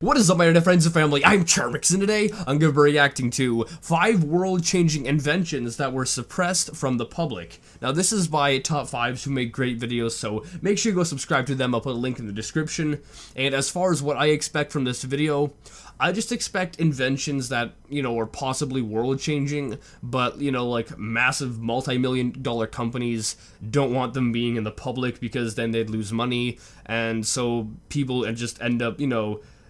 What is up, my internet friends and family? I'm Charmix, and today I'm going to be reacting to 5 world-changing inventions that were suppressed from the public. Now, this is by top 5s who make great videos, so make sure you go subscribe to them. I'll put a link in the description. And as far as what I expect from this video, I just expect inventions that, are possibly world-changing, but, like massive multi-million-dollar companies don't want them being in the public because then they'd lose money, and so people just end up,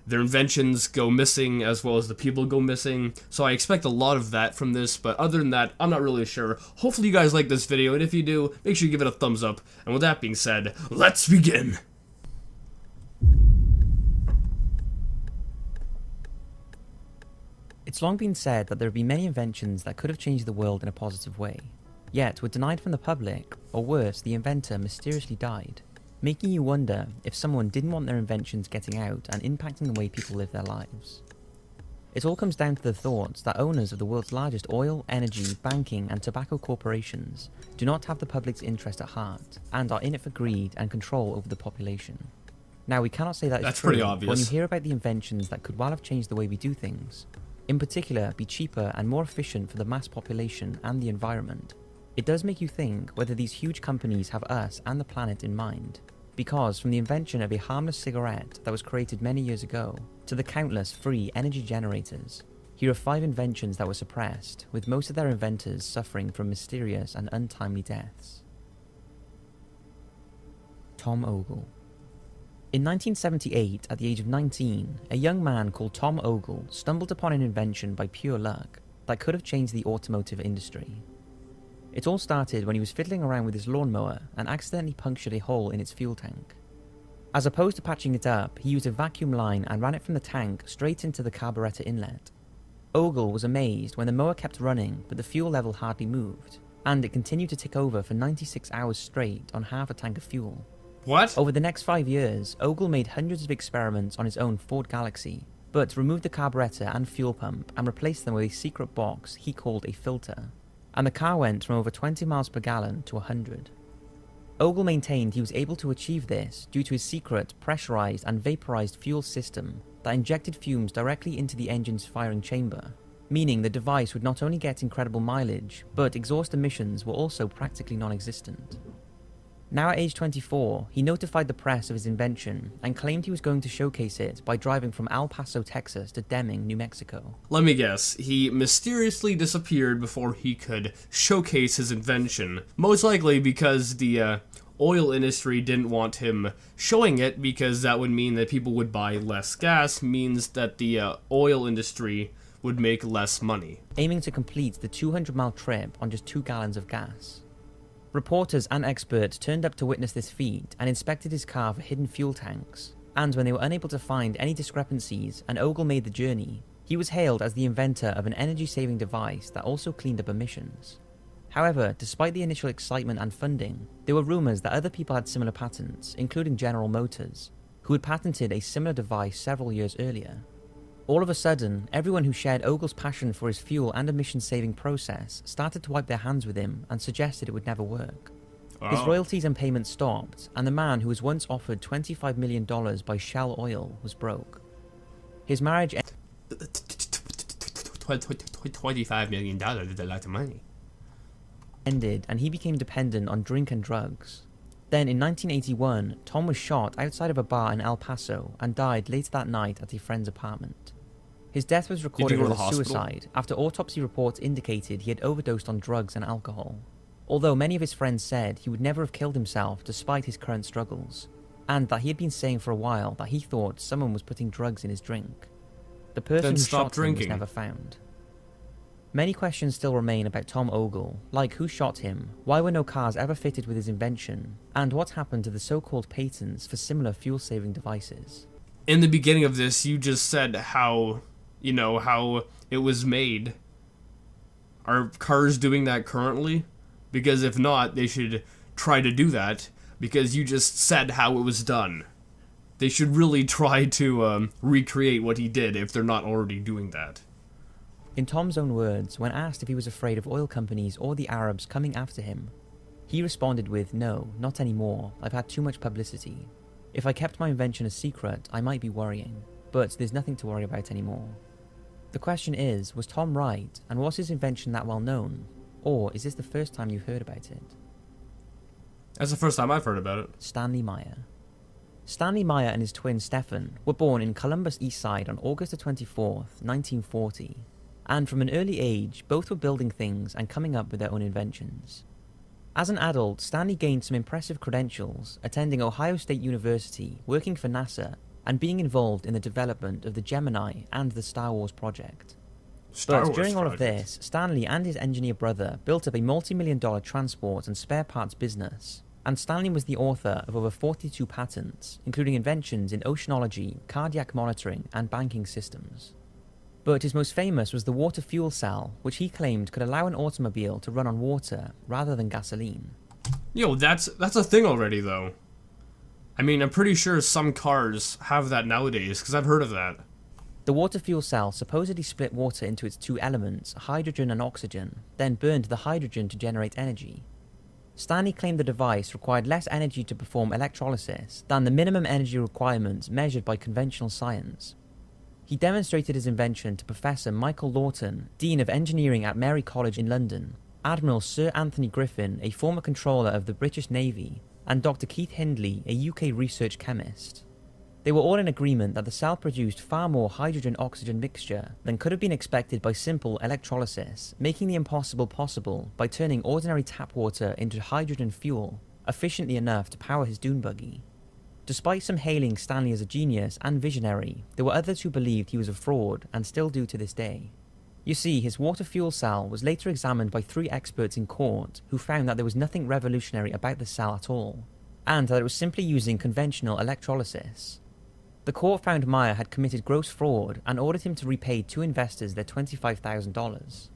their inventions go missing as well as the people go missing. So I expect a lot of that from this, but other than that, I'm not really sure. Hopefully you guys like this video, and if you do, make sure you give it a thumbs up. And with that being said, let's begin! It's long been said that there have been many inventions that could have changed the world in a positive way, yet were denied from the public, or worse, the inventor mysteriously died, making you wonder if someone didn't want their inventions getting out and impacting the way people live their lives. It all comes down to the thought that owners of the world's largest oil, energy, banking and tobacco corporations do not have the public's interest at heart, and are in it for greed and control over the population. Now, we cannot say that That's true pretty obvious. when you hear about the inventions that could well have changed the way we do things, in particular be cheaper and more efficient for the mass population and the environment. It does make you think whether these huge companies have us and the planet in mind, because from the invention of a harmless cigarette that was created many years ago, to the countless free energy generators, here are 5 inventions that were suppressed, with most of their inventors suffering from mysterious and untimely deaths. Tom Ogle. In 1978, at the age of 19, a young man called Tom Ogle stumbled upon an invention by pure luck that could have changed the automotive industry. It all started when he was fiddling around with his lawnmower and accidentally punctured a hole in its fuel tank. As opposed to patching it up, he used a vacuum line and ran it from the tank straight into the carburetor inlet. Ogle was amazed when the mower kept running but the fuel level hardly moved, and it continued to tick over for 96 hours straight on half a tank of fuel. What? Over the next 5 years, Ogle made hundreds of experiments on his own Ford Galaxy, but removed the carburetor and fuel pump and replaced them with a secret box he called a filter, and the car went from over 20 miles per gallon to 100. Ogle maintained he was able to achieve this due to his secret pressurized and vaporized fuel system that injected fumes directly into the engine's firing chamber, meaning the device would not only get incredible mileage, but exhaust emissions were also practically non-existent. Now at age 24, he notified the press of his invention and claimed he was going to showcase it by driving from El Paso, Texas to Deming, New Mexico. Let me guess, he mysteriously disappeared before he could showcase his invention. Most likely because the oil industry didn't want him showing it, because that would mean that people would buy less gas, means that the oil industry would make less money. Aiming to complete the 200-mile trip on just 2 gallons of gas. Reporters and experts turned up to witness this feat and inspected his car for hidden fuel tanks, and when they were unable to find any discrepancies and Ogle made the journey, he was hailed as the inventor of an energy-saving device that also cleaned up emissions. However, despite the initial excitement and funding, there were rumors that other people had similar patents, including General Motors, who had patented a similar device several years earlier. All of a sudden, everyone who shared Ogle's passion for his fuel and emission-saving process started to wipe their hands with him and suggested it would never work. Oh. His royalties and payments stopped, and the man who was once offered $25 million by Shell Oil was broke. His marriage $25 million is a lot of money. ended, and he became dependent on drink and drugs. Then in 1981, Tom was shot outside of a bar in El Paso and died later that night at a friend's apartment. His death was recorded as a suicide after autopsy reports indicated he had overdosed on drugs and alcohol, although many of his friends said he would never have killed himself despite his current struggles, and that he had been saying for a while that he thought someone was putting drugs in his drink. The person who shot him was never found. Many questions still remain about Tom Ogle, like who shot him, why were no cars ever fitted with his invention, and what happened to the so-called patents for similar fuel-saving devices. In the beginning of this, you just said how it was made. Are cars doing that currently? Because if not, they should try to do that, because you just said how it was done. They should really try to recreate what he did if they're not already doing that. In Tom's own words, when asked if he was afraid of oil companies or the Arabs coming after him, he responded with, "No, not anymore. I've had too much publicity. If I kept my invention a secret, I might be worrying. but there's nothing to worry about anymore. The question is, was Tom right, and was his invention that well known, or is this the first time you've heard about it? That's the first time I've heard about it. Stanley Meyer. Stanley Meyer and his twin Stefan were born in Columbus Eastside on August 24th, 1940, and from an early age both were building things and coming up with their own inventions. As an adult, Stanley gained some impressive credentials, attending Ohio State University, working for NASA, and being involved in the development of the Gemini and the Star Wars project. But during all of this, Stanley and his engineer brother built up a multi-million-dollar transport and spare parts business, and Stanley was the author of over 42 patents, including inventions in oceanology, cardiac monitoring, and banking systems. But his most famous was the water fuel cell, which he claimed could allow an automobile to run on water rather than gasoline. Yo, that's a thing already, though. I mean, I'm pretty sure some cars have that nowadays, because I've heard of that. The water fuel cell supposedly split water into its two elements, hydrogen and oxygen, then burned the hydrogen to generate energy. Stanley claimed the device required less energy to perform electrolysis than the minimum energy requirements measured by conventional science. He demonstrated his invention to Professor Michael Lawton, Dean of Engineering at Mary College in London, Admiral Sir Anthony Griffin, a former controller of the British Navy, and Dr. Keith Hindley, a UK research chemist. They were all in agreement that the cell produced far more hydrogen-oxygen mixture than could have been expected by simple electrolysis, making the impossible possible by turning ordinary tap water into hydrogen fuel, efficiently enough to power his dune buggy. Despite some hailing Stanley as a genius and visionary, there were others who believed he was a fraud, and still do to this day. You see, his water fuel cell was later examined by 3 experts in court who found that there was nothing revolutionary about the cell at all, and that it was simply using conventional electrolysis. The court found Meyer had committed gross fraud and ordered him to repay 2 investors their $25,000.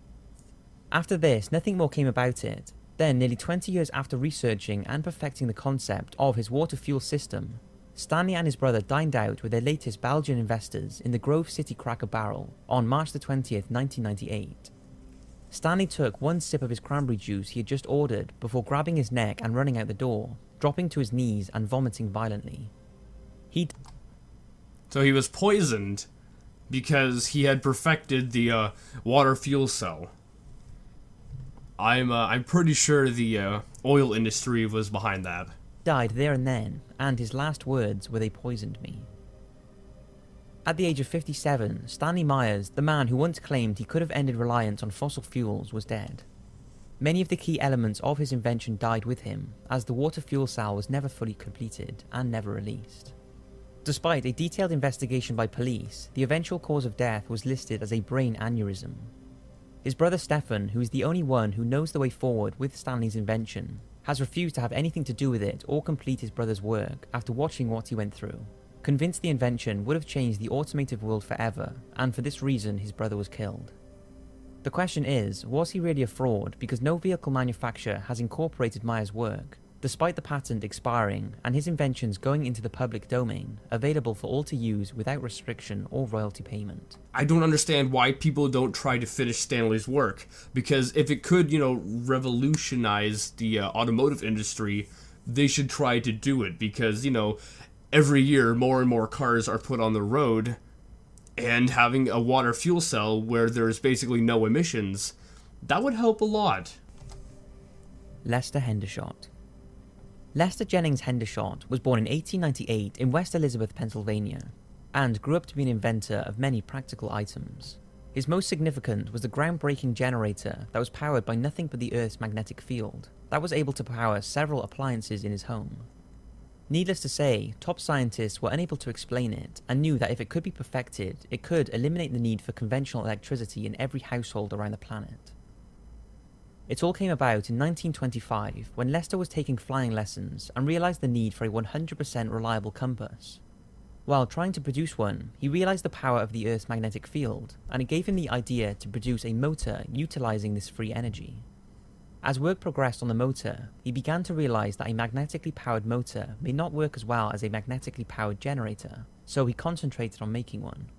After this, nothing more came about it. Then, nearly 20 years after researching and perfecting the concept of his water fuel system, Stanley and his brother dined out with their latest Belgian investors in the Grove City Cracker Barrel on March 20th, 1998. Stanley took 1 sip of his cranberry juice he had just ordered before grabbing his neck and running out the door, dropping to his knees and vomiting violently. So he was poisoned because he had perfected the water fuel cell. I'm pretty sure the oil industry was behind that. Died there and then, and his last words were, "They poisoned me." At the age of 57, Stanley Myers, the man who once claimed he could have ended reliance on fossil fuels, was dead. Many of the key elements of his invention died with him, as the water fuel cell was never fully completed and never released. Despite a detailed investigation by police, the eventual cause of death was listed as a brain aneurysm. His brother Stefan, who is the only one who knows the way forward with Stanley's invention, has refused to have anything to do with it or complete his brother's work after watching what he went through, convinced the invention would have changed the automotive world forever, and for this reason his brother was killed. The question is, was he really a fraud because no vehicle manufacturer has incorporated Meyer's work, despite the patent expiring and his inventions going into the public domain, available for all to use without restriction or royalty payment? I don't understand why people don't try to finish Stanley's work, because if it could, revolutionize the automotive industry, they should try to do it, because, every year more and more cars are put on the road, and having a water fuel cell where there's basically no emissions, that would help a lot. Lester Hendershot. Lester Jennings Hendershot was born in 1898 in West Elizabeth, Pennsylvania, and grew up to be an inventor of many practical items. His most significant was the groundbreaking generator that was powered by nothing but the Earth's magnetic field, that was able to power several appliances in his home. Needless to say, top scientists were unable to explain it, and knew that if it could be perfected, it could eliminate the need for conventional electricity in every household around the planet. It all came about in 1925 when Lester was taking flying lessons and realised the need for a 100% reliable compass. While trying to produce one, he realised the power of the Earth's magnetic field, and it gave him the idea to produce a motor utilising this free energy. As work progressed on the motor, he began to realise that a magnetically powered motor may not work as well as a magnetically powered generator, so he concentrated on making one.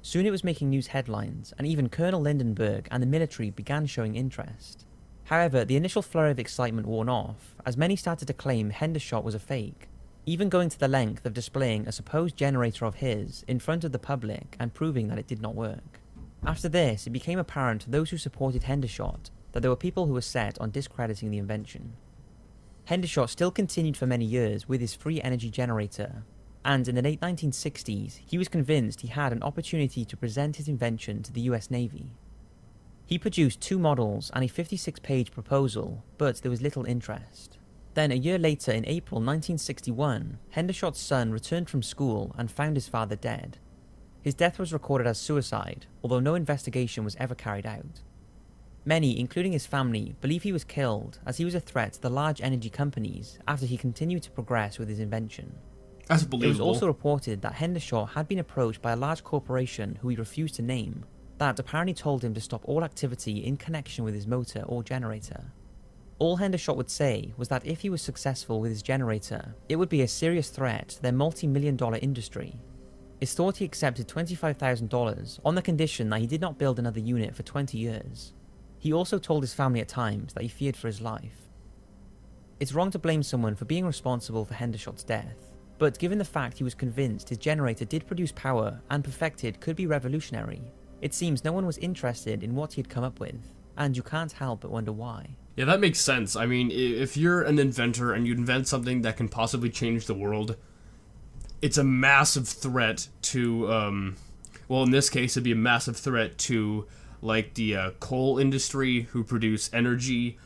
Soon it was making news headlines, and even Colonel Lindenberg and the military began showing interest. However, the initial flurry of excitement worn off, as many started to claim Hendershot was a fake. even going to the length of displaying a supposed generator of his in front of the public and proving that it did not work. After this, it became apparent to those who supported Hendershot that there were people who were set on discrediting the invention. Hendershot still continued for many years with his free energy generator, and in the late 1960s, he was convinced he had an opportunity to present his invention to the US Navy. He produced 2 models and a 56-page proposal, but there was little interest. Then a year later, in April 1961, Hendershot's son returned from school and found his father dead. His death was recorded as suicide, although no investigation was ever carried out. Many, including his family, believe he was killed as he was a threat to the large energy companies after he continued to progress with his invention. That's believable. It was also reported that Hendershot had been approached by a large corporation who he refused to name, that apparently told him to stop all activity in connection with his motor or generator. All Hendershot would say was that if he was successful with his generator, it would be a serious threat to their multi-million-dollar industry. It's thought he accepted $25,000 on the condition that he did not build another unit for 20 years. He also told his family at times that he feared for his life. It's wrong to blame someone for being responsible for Hendershot's death, but given the fact he was convinced his generator did produce power and perfected could be revolutionary, it seems no one was interested in what he had come up with, and you can't help but wonder why. Yeah, that makes sense. I mean, if you're an inventor and you invent something that can possibly change the world, it's a massive threat to, well, in this case, it'd be a massive threat to, like, the coal industry who produce energy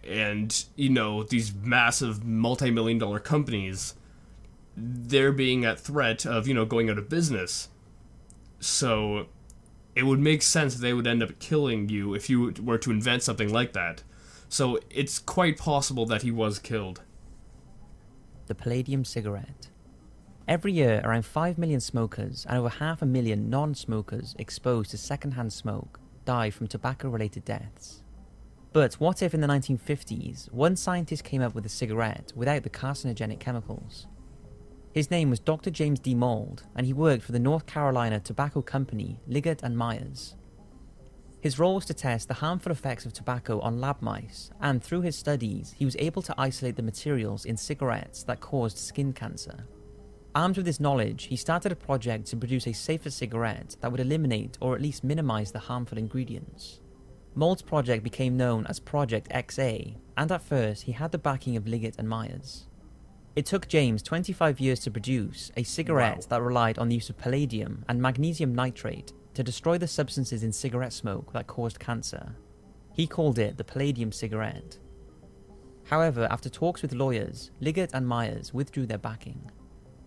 and, you know, these massive multi-million-dollar companies. They're being at threat of, you know, going out of business. So it would make sense that they would end up killing you if you were to invent something like that. So it's quite possible that he was killed. The Palladium cigarette. Every year, around 5 million smokers and over 500,000 non-smokers exposed to secondhand smoke die from tobacco-related deaths. But what if in the 1950s, one scientist came up with a cigarette without the carcinogenic chemicals? His name was Dr. James D. Mould, and he worked for the North Carolina tobacco company Liggett and Myers. His role was to test the harmful effects of tobacco on lab mice, and through his studies, he was able to isolate the materials in cigarettes that caused skin cancer. Armed with this knowledge, he started a project to produce a safer cigarette that would eliminate or at least minimize the harmful ingredients. Mould's project became known as Project XA, and at first he had the backing of Liggett and Myers. It took James 25 years to produce a cigarette that relied on the use of palladium and magnesium nitrate to destroy the substances in cigarette smoke that caused cancer. He called it the Palladium cigarette. However, after talks with lawyers, Liggett and Myers withdrew their backing.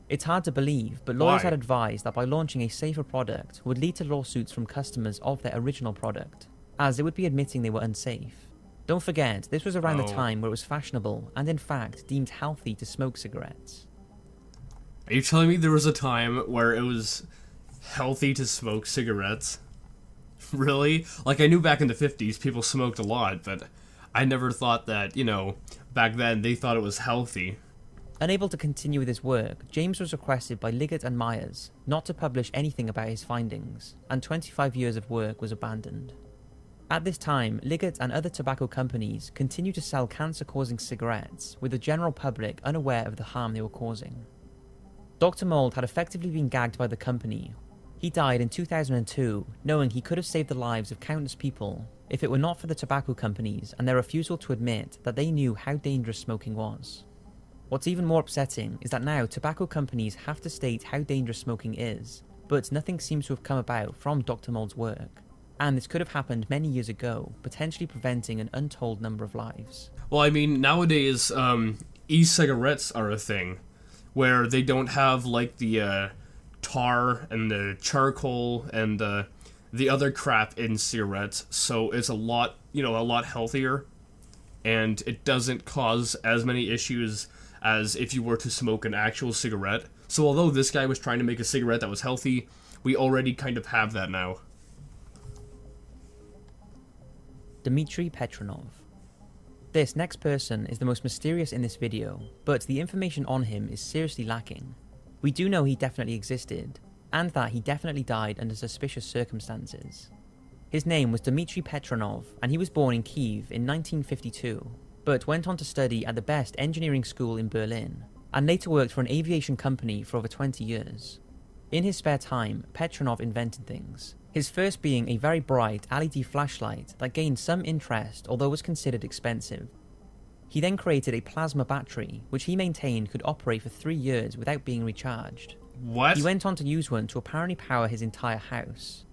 It's hard to believe, but lawyers had advised that by launching a safer product would lead to lawsuits from customers of their original product, as it would be admitting they were unsafe. Don't forget, this was around the time where it was fashionable and in fact deemed healthy to smoke cigarettes. Are you telling me there was a time where it was healthy to smoke cigarettes? Really? Like, I knew back in the 50s people smoked a lot, but I never thought that, you know, back then they thought it was healthy. Unable to continue with his work, James was requested by Liggett and Myers not to publish anything about his findings, and 25 years of work was abandoned. At this time, Liggett and other tobacco companies continued to sell cancer-causing cigarettes, with the general public unaware of the harm they were causing. Dr. Mould had effectively been gagged by the company. He died in 2002, knowing he could have saved the lives of countless people if it were not for the tobacco companies and their refusal to admit that they knew how dangerous smoking was. What's even more upsetting is that now tobacco companies have to state how dangerous smoking is, but nothing seems to have come about from Dr. Mould's work. And this could have happened many years ago, potentially preventing an untold number of lives. Well, I mean, nowadays, e-cigarettes are a thing, where they don't have, like, the tar and the charcoal and the other crap in cigarettes, so it's a lot healthier, and it doesn't cause as many issues as if you were to smoke an actual cigarette. So although this guy was trying to make a cigarette that was healthy, we already kind of have that now. Dmitry Petronov. This next person is the most mysterious in this video, but the information on him is seriously lacking. We do know he definitely existed, and that he definitely died under suspicious circumstances. His name was Dmitry Petronov, and he was born in Kiev in 1952, but went on to study at the best engineering school in Berlin. and later worked for an aviation company for over 20 years. In his spare time, Petronov invented things, his first being a very bright LED flashlight that gained some interest although was considered expensive. He then created a plasma battery, which he maintained could operate for 3 years without being recharged. What? He went on to use one to apparently power his entire house.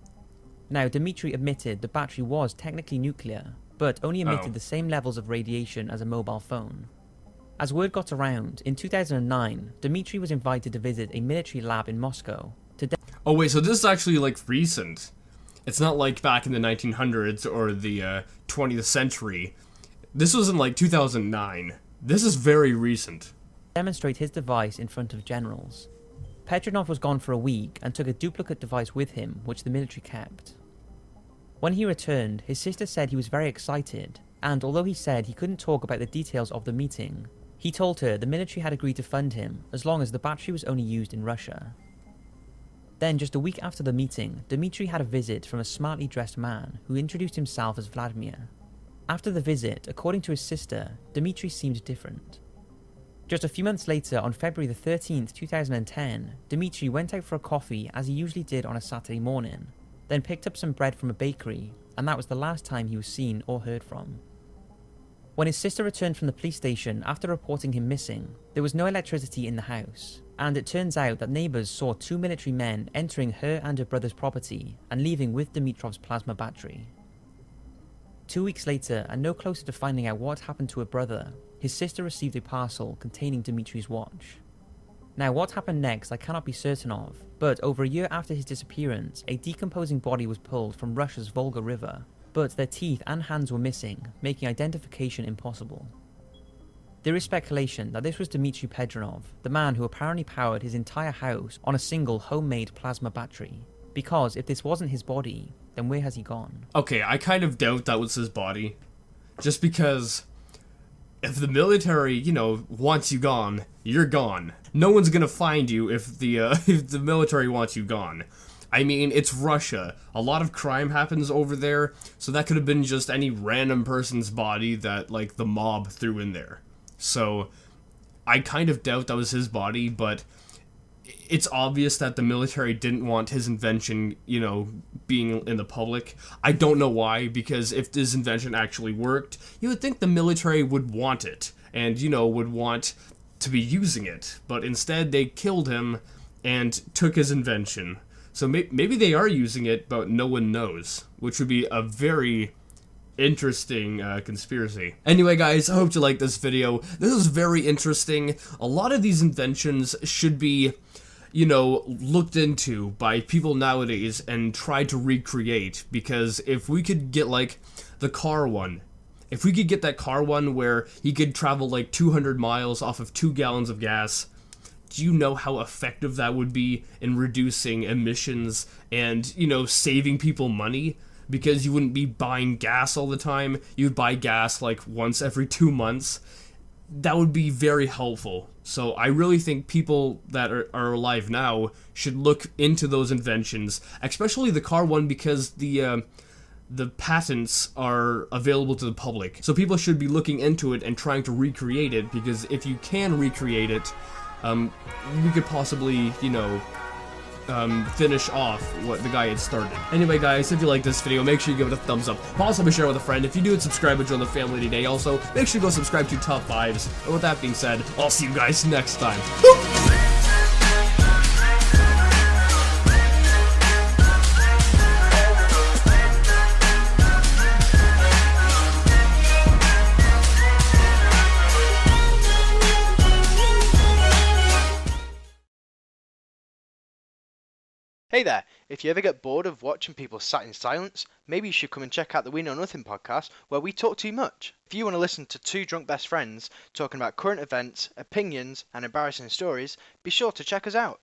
Now, Dmitri admitted the battery was technically nuclear, but only emitted the same levels of radiation as a mobile phone. As word got around, in 2009, Dmitri was invited to visit a military lab in Moscow to Oh wait, so this is actually like recent. It's not like back in the 1900s or the 20th century. This was in like 2009. This is very recent. demonstrate his device in front of generals. Petronov was gone for a week and took a duplicate device with him, which the military kept. When he returned, his sister said he was very excited, and although he said he couldn't talk about the details of the meeting, he told her the military had agreed to fund him as long as the battery was only used in Russia. Then, just a week after the meeting, Dmitri had a visit from a smartly dressed man who introduced himself as Vladimir. After the visit, according to his sister, Dmitri seemed different. Just a few months later, on February the 13th, 2010, Dmitri went out for a coffee as he usually did on a Saturday morning, then picked up some bread from a bakery, and that was the last time he was seen or heard from. When his sister returned from the police station after reporting him missing, there was no electricity in the house, and it turns out that neighbours saw 2 military men entering her and her brother's property and leaving with Dimitrov's plasma battery. 2 weeks later, and no closer to finding out what happened to her brother, his sister received a parcel containing Dmitri's watch. Now, what happened next I cannot be certain of, but over a year after his disappearance, a decomposing body was pulled from Russia's Volga River, but their teeth and hands were missing, making identification impossible. There is speculation that this was Dmitri Petronov, the man who apparently powered his entire house on a single homemade plasma battery, because if this wasn't his body, then where has he gone? Okay, I kind of doubt that was his body, just because if the military, wants you gone, you're gone. No one's gonna find you if the if the military wants you gone. I mean, it's Russia. A lot of crime happens over there, so that could have been just any random person's body that, like, the mob threw in there. So, I kind of doubt that was his body, but it's obvious that the military didn't want his invention, being in the public. I don't know why, because if this invention actually worked, you would think the military would want it, and, would want to be using it. But instead, they killed him and took his invention. So maybe they are using it, but no one knows, which would be a very interesting conspiracy. Anyway, guys, I hope you liked this video. This is very interesting. A lot of these inventions should be, looked into by people nowadays and tried to recreate, because if we could get, like, the car one, if we could get that car one where he could travel, like, 200 miles off of 2 gallons of gas, do you know how effective that would be in reducing emissions and, saving people money? Because you wouldn't be buying gas all the time. You'd buy gas like once every 2 months. That would be very helpful. So I really think people that are alive now should look into those inventions, especially the car one, because the patents are available to the public. So people should be looking into it and trying to recreate it, because if you can recreate it, we could possibly, finish off what the guy had started. Anyway, guys, if you like this video, make sure you give it a thumbs up. Possibly share it with a friend. If you do it, subscribe and join the family today. Also, make sure you go subscribe to Top 5s. And with that being said, I'll see you guys next time. Hey there, if you ever get bored of watching people sat in silence, maybe you should come and check out the We Know Nothing podcast, where we talk too much. If you want to listen to two drunk best friends talking about current events, opinions and embarrassing stories, be sure to check us out.